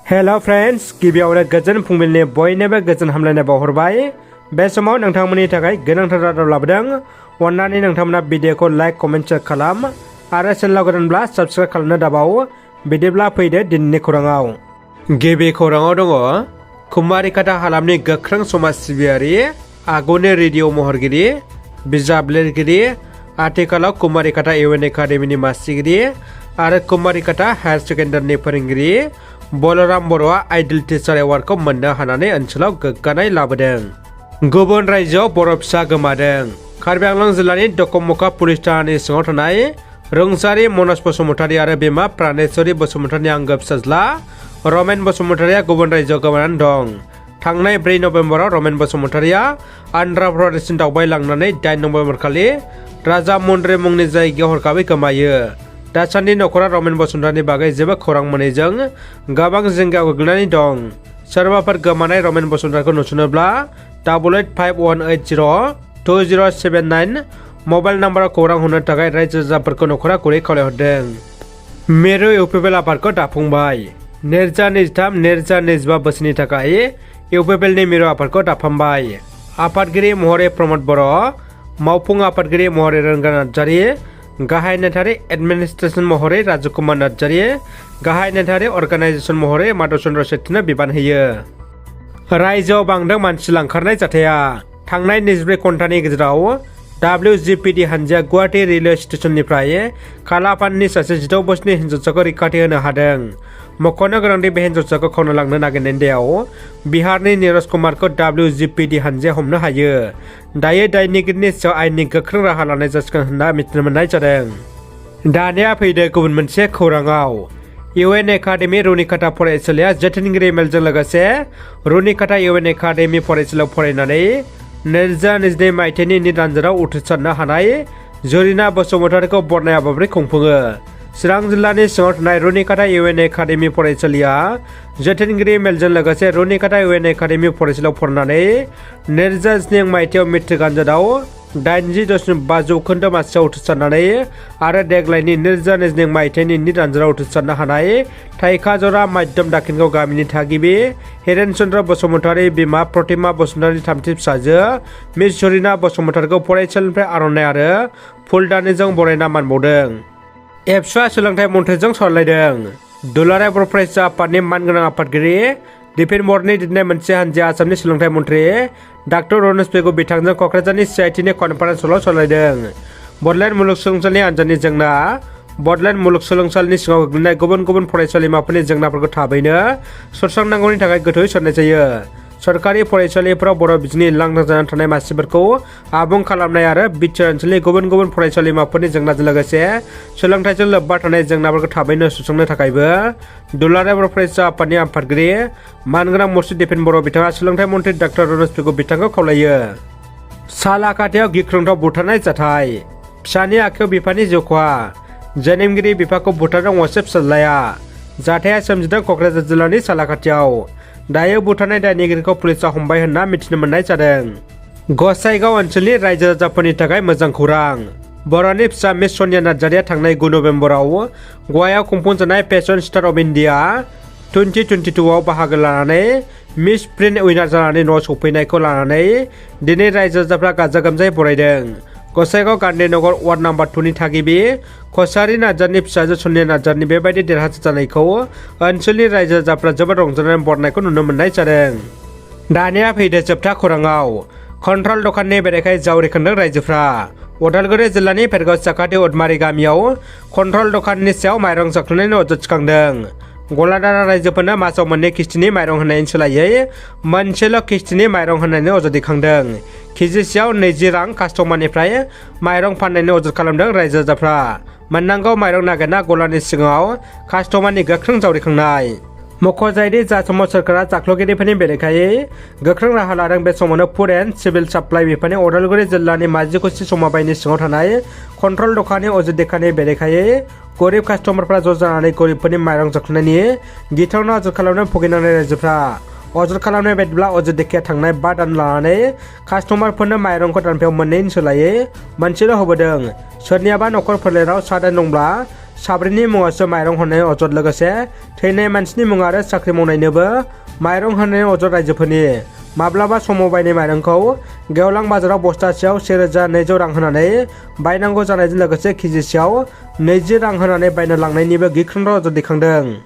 हेल' friends गिबियावनो गोजोन फुंबिलिनि बयनोबो गोजोन हामलायनाय बावहरबाय। बे समाव नोंथांमोननि थाखाय गोनांथार रादाब लाबोदों। अन्नानै नोंथांमोना भिडिअखौ लाइक कमेन्ट शेयार खालाम आरो चेनेलाव गोदानब्ला साबस्क्राइब खालामनो दाबाव। बिदिब्ला फैदो दिनैनि खौराङाव। गिबि खौराङाव दङ कुमारिकाटा हालामनि गोख्रों समाज सिबियारि, आगुनि रेडिअ' महरगिरि, बिजाब लिरगिरि, आथिखालाव कुमारिकाटा इउएन एकाडेमिनि मासिगिरि आरो कुमारिकाटा हायार सेकेन्डारिनि फोरोंगिरि बल'र बर'आ आइडल टिचार एवार्डखौ मोननो हानानै ओनसोलाव गोग्गानाय लाबोदों। गुबुन रायजोआव बर' फिसा गोमादों। कार्बि आंलं जिल्लानि दकमका पुलिस थानानि सिङाव थानाय रुंसारि मनज बसुमतारी आरो बिमा प्राणेश्वरी बसुमतारीनि आंगो फिसाज्ला रमेन बसुमतारीया गुबुन रायजोआव गोमानानै दं। थांनाय 4 नभेम्बराव रमेन बसुमतारीया आन्ध्र प्रदेशसिम दावबायलांनानै 8 नभेम्बर खालि राजामुन्द्रि मुंनि जायगायाव हरखाबै गोमायो। दासान्दि नखरा रमेन बसुमतारीनि बागै जेबो खौरां मोनैजों गोबां जिंगायाव गोग्लैनानै दं। सोरबाफोर गोमानाय रमेन बसुमतारीखौ नुसनोब्ला 8851802079 मबाइल नाम्बाराव खौरां हरनो थाखाय रायजो राजाफोरखौ नखरा गुरै खावलायहरदों। मिरु इउपिपिएल आफादखौ दाफुंबाय। 2023-2025 बोसोरनि थाखाय इउपिपिएलनि मिरु आफादखौ दाफामबाय। आफादगिरि महरै प्रमद बर', मावफुं आफादगिरि महरै रोंगा नार्जारि, गाहाय नेथारि एडमिनिस्ट्रेसन महरै राजु कुमार नार्जारि, गाहाय नेथारि अर्गानाइजेसन महरै माधव चन्द्र सेठीनो बिबान होयो। रायजोआव बांदों मानसि लांखारनाय जाथाया। थांनाय 24 घन्टानि गेजेराव WGPD हानजाया गुवाहाटी रेलवे स्टेशननिफ्राय कालापाननि सासे 16 बोसोरनि हिन्जावसाखौ रैखाथि होनो हादों। मख'नो गोनांदि बे हिन्जावसाखौ खावना लांनो नागिरनायनि दायाव बिहारनि नीरज कुमारखौ WGPD हानजाया हमनो हायो। दायो दायनिगिरिनि सायाव आयेननि गोख्रों राहा लानाय जासिगोन होनना मिथिनो मोननाय जादों। दानिया फैदो गुबुन मोनसे खौराङाव। इउएन एकाडेमि रुनिकाटा फरायसालिया जोथोनगिरि मेलजों लोगोसे रुनिकाटा इउएन एकाडेमि फरायसालियाव फरायनानै 2022 मायथाइनि निट आनजादाव उथ्रिसारनो हानाय जरिना बसुमतारीखौ बरनाय हाबाफारि खुंफुङो। चिरां जिल्लानि सिङाव थानाय रुनिकाटा इउएन एकाडेमि फरायसालिया जोथोनगिरि मेलजों लोगोसे रुनिकाटा इउएन एकाडेमि फरायसालियाव फरायनानै 2007 मायथाइयाव मेट्रिक आनजादाव 80.5% मासियाव उथ्रिसारनानै आरो देग्लायनि 2022 मायथाइनि निट आनजादाव उथ्रिसारनो हानाय थाइखाजरा माध्यम दाखिनगाव गामिनि थागिबि हिरेन चन्द्र बसुमतारी, बिमा प्रतिमा बसुमतारीनि थामथि फिसाजो मिस जरिना बसुमतारीखौ फरायसालिनिफ्राय आर'नाइ आरो फुलदानिजों बरायना मान बावदों। एबसुआ सोलोंथाइ मन्थ्रिजों सावरायदों। दुलाराय बर' फरायसा आफादनि मानगोनां आफादगिरि दिपेन बर'नि दैदेननाय मोनसे हानजाया आसामनि सोलोंथाइ मन्थ्रि डॉ रनज पेगु बिथांजों क'क्राझारनि CITनि कनफारेन्स हलाव सावरायदों। बड'लेण्ड मुलुगसोलोंसालिनि आनजादनि जेंना। बड'लेण्ड मुलुगसोलोंसालिनि सिङाव गोग्लैनाय गुबुन गुबुन फरायसालिमाफोरनि जेंनाफोरखौ थाबैनो सुस्रांनांगौनि थाखाय गोथौयै साननाय जायो। सरकारि फरायसालिफोराव बर' बिजोंनि लांदां जानानै थानाय मासिफोरखौ आबुं खालामनाय आरो बिटिआर ओनसोलनि गुबुन गुबुन फरायसालिमाफोरनि जेंनाजों लोगोसे सोलोंथाइजों लोब्बा थानाय जेंनाफोरखौ थाबैनो सुस्रांनो थाखायबो दुलाराय बर' फरायसा आफादनि आफादगिरि मानगोनां मुस्रि दिपेन बर' बिथाङा सोलोंथाइ मन्थ्रि डॉ रनज पेगु बिथांखौ खावलायो। सालाकाटायाव गिख्रंथाव बुथारनाय जाथाय। फिसानि आखायाव बिफानि जिउ खहा। जोनोमगिरि बिफाखौ बुथारदों असे फिसाज्लाया। जाथाया सोमजिदों क'क्राझार जिल्लानि सालाकाटियाव। दायो बुथारनाय दायनिगिरिखौ पुलिसा हमबाय होनना मिथिनो मोननाय जादों। गसाइगाव ओनसोलनि रायजो राजाफोरनि थाखाय मोजां खौरां। बर'नि फिसा मिस सनिया नार्जारिया थांनाय 9 नभेम्बराव गवायाव खुंफुंजानाय फेशन स्टार अफ इन्डिया 2022 आव बाहागो लानानै मिस प्रिन्ट उइनार जानानै न'आव सफैनायखौ लानानै दिनै रायजो राजाफ्रा गाजा गोमजायै बरायदों। गसाइगाव गान्धीनगर वार्ड नाम्बार 2 नि थागिबि कसारि नार्जारिनि फिसाजो सनिया नार्जारिनि बेबायदि देरहासार जानायखौ ओनसोलनि रायजो राजाफ्रा जोबोद रंजानानै बरनायखौ नुनो मोननाय जादों। दानिया फैदो जोबथा खौराङाव। कन्ट्रल दखाननि बेरेखायै जावरिखांदों रायजोफ्रा। उदालगुरि जिल्लानि फेरगाव साखाथि उदमारि गामियाव कन्ट्रल दखाननि सायाव माइरं जाख्ल'नायनि अजद थिखांदों। गलादारा रायजोफोरनो मासाव 2 किस्तिनि माइरं होनायनि सोलायै मोनसेल' किस्तिनि माइरं होनायनि अजद दैखांदों। केजिसेयाव 20 रां कास्टमारनिफ्राय माइरं फाननायनि अजद खालामदों रायजो राजाफ्रा। मोननांगौ माइरं नागिरना गलानि सिगाङाव कास्टमारनि गोख्रों जावरिखांनाय। मख'जायोदि जा समाव सोरखारा जाख्ल'गिरिफोरनि बेरेखायै गोख्रों राहा लादों बे समावनो फुड एन्ड सिभिल साप्लाइ बिफाननि उदालगुरि जिल्लानि माजिखुसि समाबाइनि सिङाव थानाय कन्ट्रल दखाननि अजद दैखांनायनि बेरेखायै गरिब कास्टमारफ्रा ज' जानानै गरिबफोरनि माइरं जाख्ल'नायनि गिथावना अजद खालामनो भुगिनांनाय रायजोफ्रा। अजद खालामनाय बायदिब्ला अजद दैखाया थांनाय 5 दान लानानै कास्टमारफोरनो माइरंखौ दानफायाव 2नि सोलायै मोनसेल' होबोदों। सोरनियाबा न'खर फोलेराव 7 दान दंब्ला साब्रैनि मुङावसो माइरं हरनाय अजद लोगोसे थैनाय मानसिनि मुं आरो साख्रि मावनायनोबो माइरं होनाय अजद रायजोफोरनि माब्लाबा समाव बायनाय माइरंखौ गेवलां बाजाराव बस्थासेयाव 1200 रां होनानै बायनांगौ जानायजों लोगोसे केजिसेयाव 20 रां होनानै बायना लांनायनिबो गिख्रंथाव अजद दैखांदों।